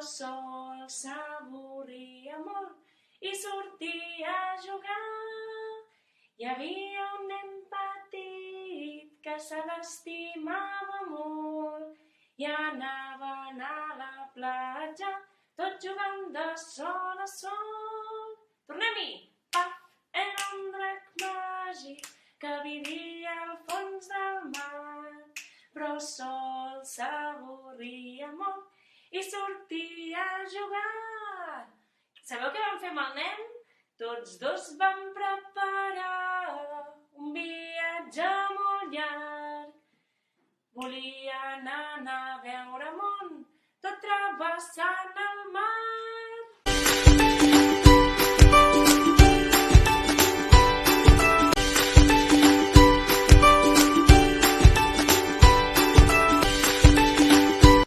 sol s'avorria molt i sortia a jugar. Hi havia un nen petit que se l'estimava molt i anaven a la platja tots jugant de sol a sol. Tornem-hi! Paf! Era un drac màgic que vivia al fons del mar, però sol s'avorria molt i sortia a jugar. Sabeu què van fer amb el nen? Tots dos van preparar un viatge molt llarg. Volien anar a veure món, tot travessant el mar.